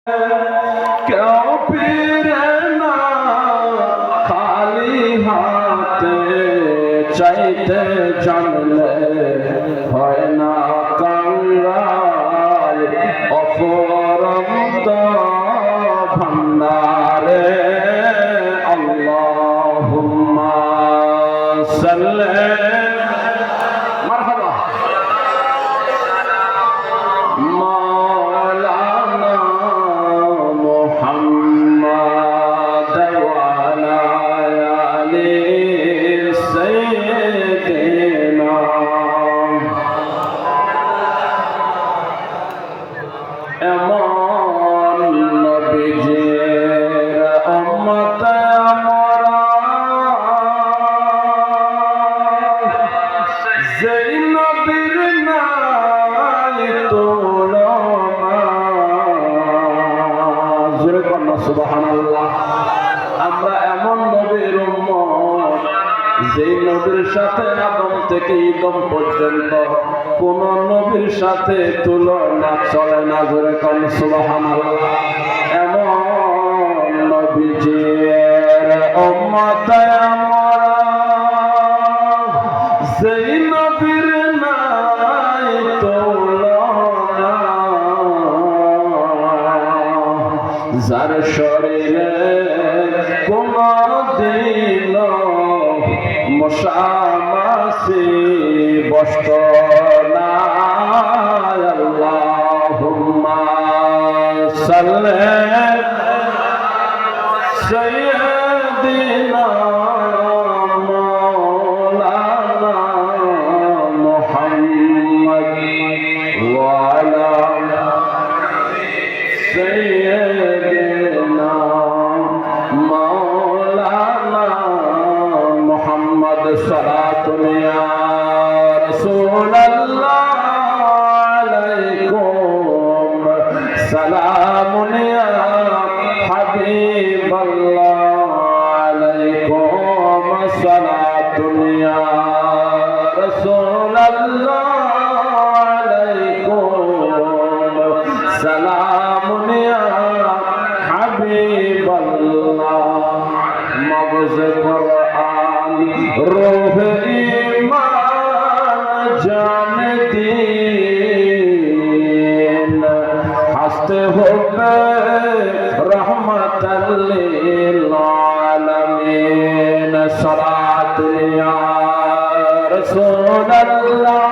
কেউ ফিরে না খালি হাতে, চাইতে জানলে হয় না কাঙ্গাল, অফুরন্ত ভান্ডারে। আল্লাহুম্মা সাল্লি মারহাবা মাওলানা মুহাম্মদ ওয়া আলা আলি সাইয়্যিদিনা। এমন নবীজির উম্মত আমরা, যেই নবীর নাই তুলনা। জোরে কন্যা সুবহানাল্লাহ। আমরা এমন নবীর উম্মত, যেই নবীর সাথে আদম থেকে ঈদম পর্যন্ত কোন নবীর সাথে তুলনা চলে না। জোরে কন্যা সুবহানাল্লাহ। এমন নবীজির উম্মত আমরা, যেই নবীর নাই তুলনা, যার শরীরে কোনদিন মশা মাছি বসত না। আল্লাহুম্মা সাল্লি সাইয়্যিদিনা মাওলানা মুহাম্মদ ওয়া আলা সাইয়্যিদিনা মাওলানা মুহাম্মদ। সালাতুন ইয়া রাসূলুল্লাহ আলাইকুম, সালামুন ইয়া হাবিবাল্লাহ আলাইকুম, সালাতুন ইয়া রাসূলুল্লাহ আলাইকুম, সালামুন ইয়া হাবিবাল্লাহ। মগজ কুরআন রূহ ঈমান জান দীন, হাসতে হবে রহমাতাল লিল আলামিন। সালাতুন ইয়া রাসূলুল্লাহ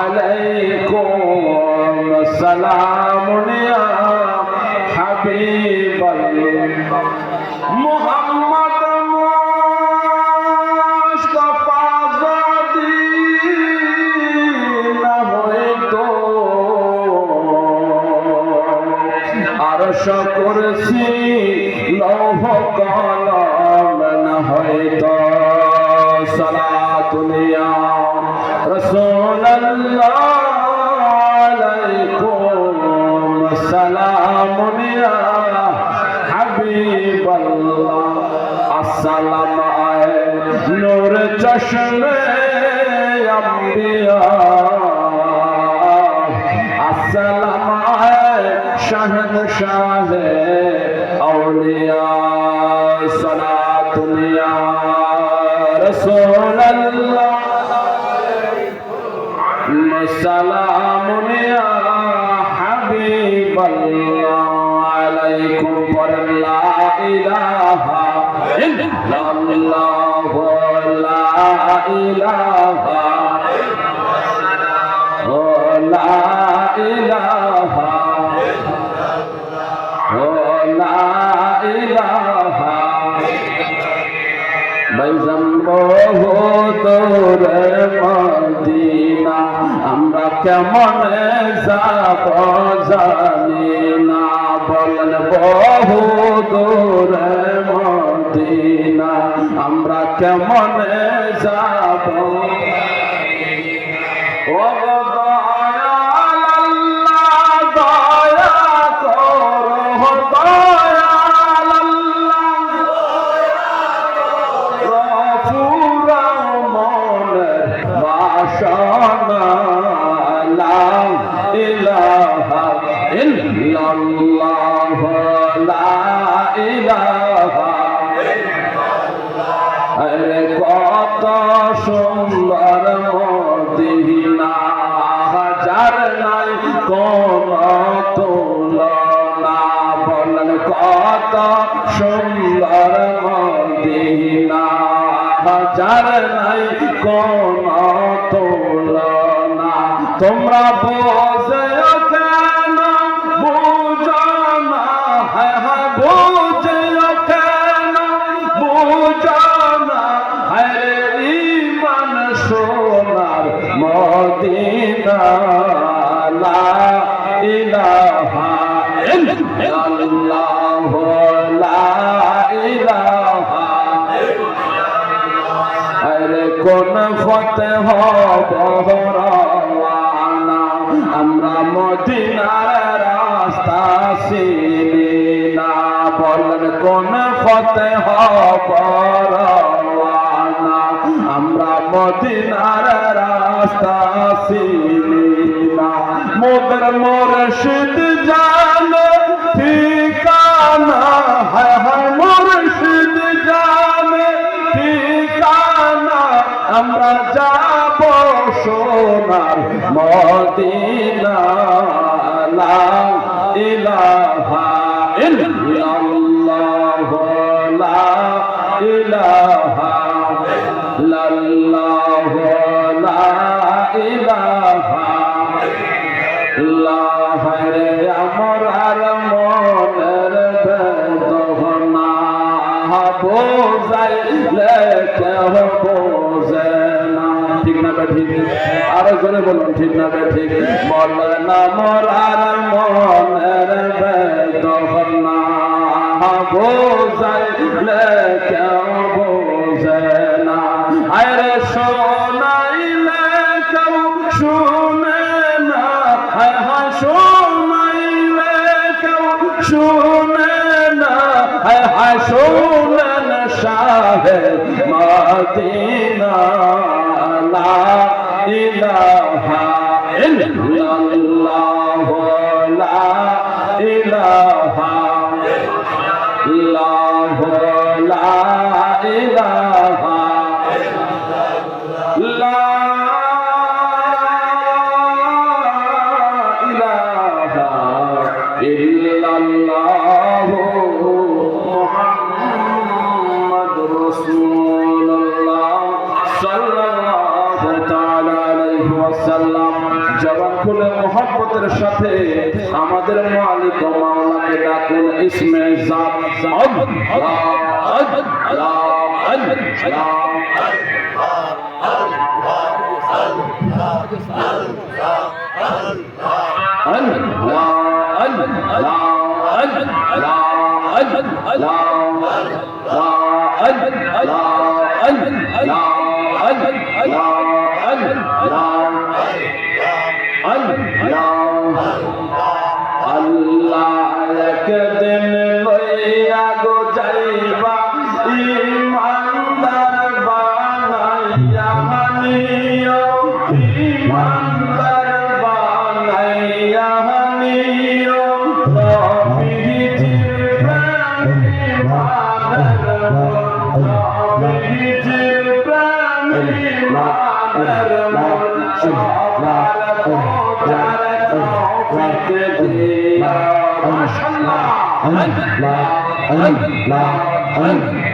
আলাইকুম, সালামুন ইয়া হাবিবাল্লাহ। মুহাম্মদ মুস্তাফা যদি না হইতো, আরশ কুরসি লৌহ কলম না হইতো। সালাতুন ইয়া রাসূলুল্লাহ আলাইকুম, সালামুন ইয়া হাবিবাল্লাহ। আসসালাম আয়ে নূর চশমে আম্বিয়া, আসসালাম আয়ে শাহনশাহে আউলিয়া। সালাতুন ইয়া রাসূলুল্লাহ, সালামুন ইয়া হাবিবাল্লাহ আলাইকুম। পড়েন লা ইলাহা ইল্লাল্লাহ, লা ইলাহা, ও লা ইলাহা, ও লা ইলাহা। বাইজান বহু দূরে মদিনা, আমরা কেমনে যাব জানি না। বলেন বহু দূরে মদিনা, আমরা কেমনে যাব। ও দয়াল আল্লাহ, দয়া করো দয়াল আল্লাহ, পুরা মনের বাসনা। লা ইলাহা ইল্লাল্লাহ ইল্লাল্লাহ লা ইলাহা আরে কত সুন্দর মদিনা যার নাই কোন তুলনা বলেন কত সুন্দর মদিনা যার নাই কোন তুলনা তোমরা বোঝে কেন বুঝো না হ্যাঁ হ্যাঁ বুঝে কেন বুঝো না হ্যাঁ ঈমান সোনার মদিনা লা ইলাহা ইল্লাল্লাহ লা ইলাহা আরে কোন ফতেহ বহরানা আমরা মদিনার রাস্তা চিনি না বলেন কোন ফতেহ বহরানা আমরা মদিনার রাস্তা চিনি না মোদের মুর্শিদ জানে ঠিকানা হায় হায় মুর্শিদ জানে ঠিকানা আমরা যাব সোনার মদিনা লা ইলাহা ইল্লাল্লাহ লা ইলাহা ইল্লাল্লাহ লা ইলাহা ইল্লাল্লাহ রে আমার মনের বেদনা বোঝাইলে কেহ বোঝে না ঠিক না ঠিক আরো জোরে বলুন ঠিক না ঠিক বলেন আমার মনের বেদনা বোঝাইলে কেউ বোঝে না আরে শোনাইলে কেউ শুনে না হায় হায় শোনাইলে কেউ শুনে না হায় হায় শোনেন শাহে মদিনা লা ইলাহা ইল্লাল্লাহ লা ইলাহা ইল্লাল্লাহ লা ইলাহা লা ইলাহা ইল্লাল্লাহ মুহাম্মাদুর রাসূলুল্লাহ সাল্লাল্লাহু তাআলা আলাইহি ওয়াসাল্লাম জবান খুলে মোহাব্বতের সাথে আমাদের মালিক ও মাওলাকে ডাকুন ইসমে জাত আল্লাহ আল্লাহ আল্লাহ আল্লাহ একদিন লইয়া গো যাইবা ইমানদার বানাইয়া নিও ইমানদার বানাইয়া নিও নবীজির প্রেমে মানের নবীজির প্রেমে মানের সবার পূজার তৌফিক দিয়া মাশাআল্লাহ আল্লাহ আল্লাহ আল্লাহ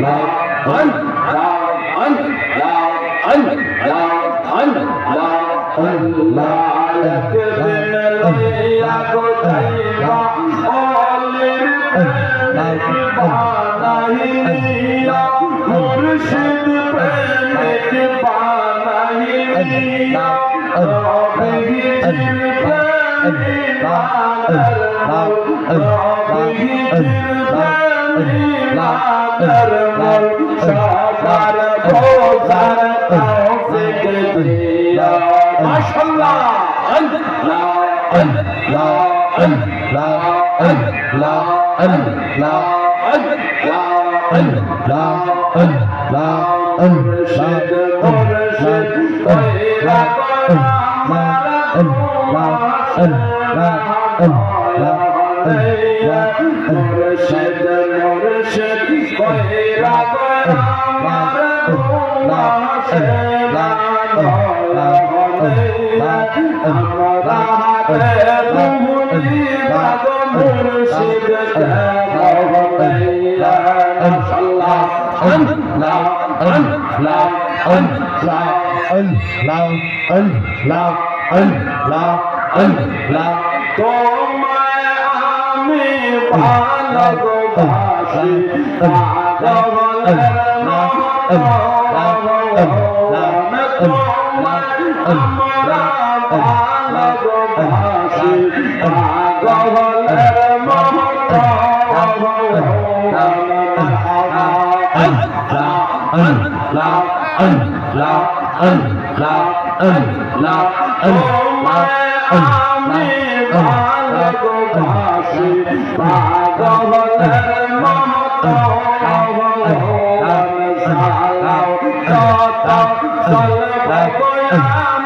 মুর্শিদ প্রেমিক বানাইয়া মাশাআল্লাহ মুর্শিদ মুর্শিদ কইরা আমার ঘুমাসে না আমরা হাতে রুহুলি বাগো মুর্শিদ মহলাইয়া মাশাআল্লাহ আল্লাহ আল্লাহ আল্লাহ আল্লাহ আল্লাহ আল্লাহ আল্লাহ তোমায় আমি ভালোবাসি পাগলের আমরা ভালোবাসি পাগলের আমি ভালোবাসি পাগলের মতো সালাও যত চলবো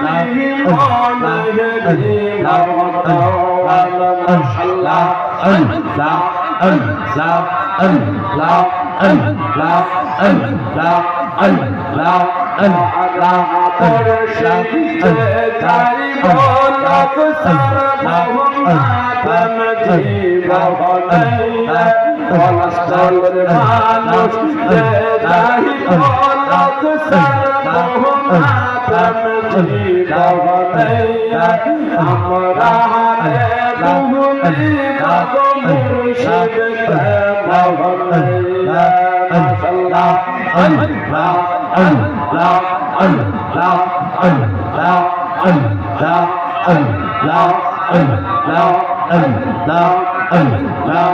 আমি মনে দিলাম তো মাশাআল্লাহ আল্লাহ আল্লাহ আল্লাহ আল্লাহ আল্লাহ আল্লাহ আল্লাহ মুর্শিদ তারি বলক সরবম জীবন কলস্তরের মানুষ তারি বলক সরবম জীবন আমরা রে রুহুলি বাগো মুর্শিদ মহলাইয়া মাশাআল্লাহ আল্লাহ আল্লাহ আল্লাহ আল্লাহ আল্লাহ আল্লাহ আল্লাহ আল্লাহ আল্লাহ আল্লাহ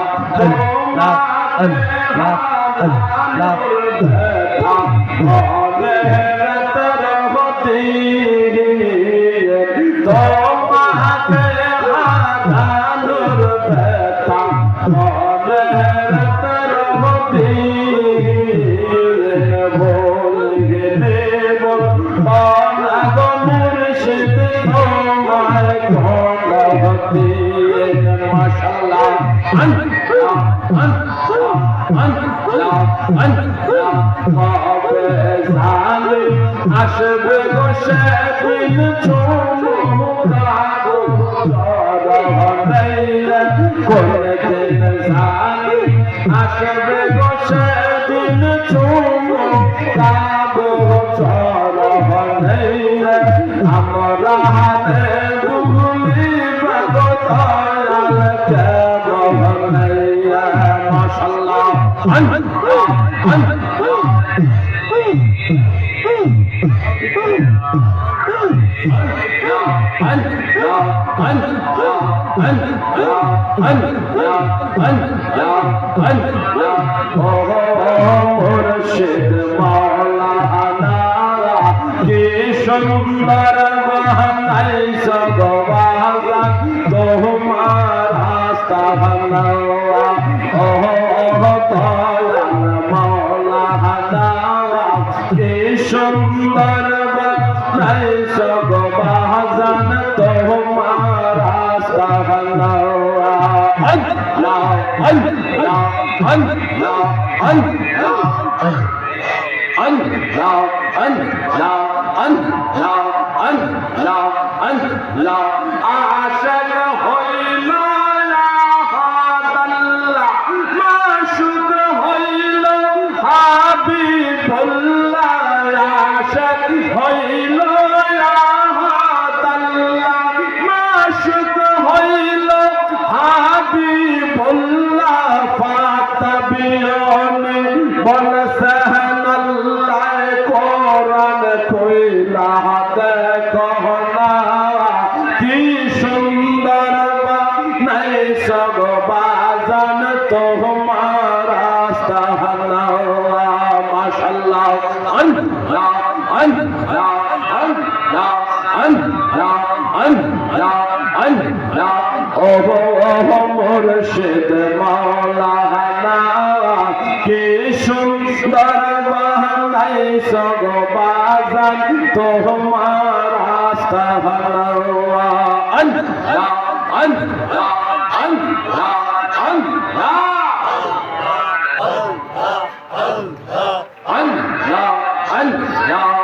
আল্লাহ আল্লাহ আসবে গো সেদিন কোন দিন আসবে গো সেদিন আমরা হাতে রুহুলি বাগো দয়াল কে মহলাইয়া মাশাআল্লাহ মুর্শিদ মাওলানা কি সুন্দর বানাইছ গো বাজান তোমার আস্তানা ও দয়াল মাওলানা কি সুন্দর বানাইছ গো বাজান তোমার আস্তানা আশাক হইল মাশুক হইল হাবিবুল্লাহ আশাক হইল মাশুক হইল হাবিবুল্লাহ ফাতাবিয়নি বলসেন আল্লাহ কোরআন কইলা দেখো না কি সুন্দর বানাইছ গো বাজান তোমার আস্তানা মাশাআল্লাহ আল্লাহ আল্লাহ আল্লাহ আল্লাহ আল্লাহ আল্লাহ ও মুর্শিদ মাওলানা কি সুন্দর বানাইছ গো বাজান তোমার আস্তানা আল্লাহ আল্লাহ আল্লাহ ইয়া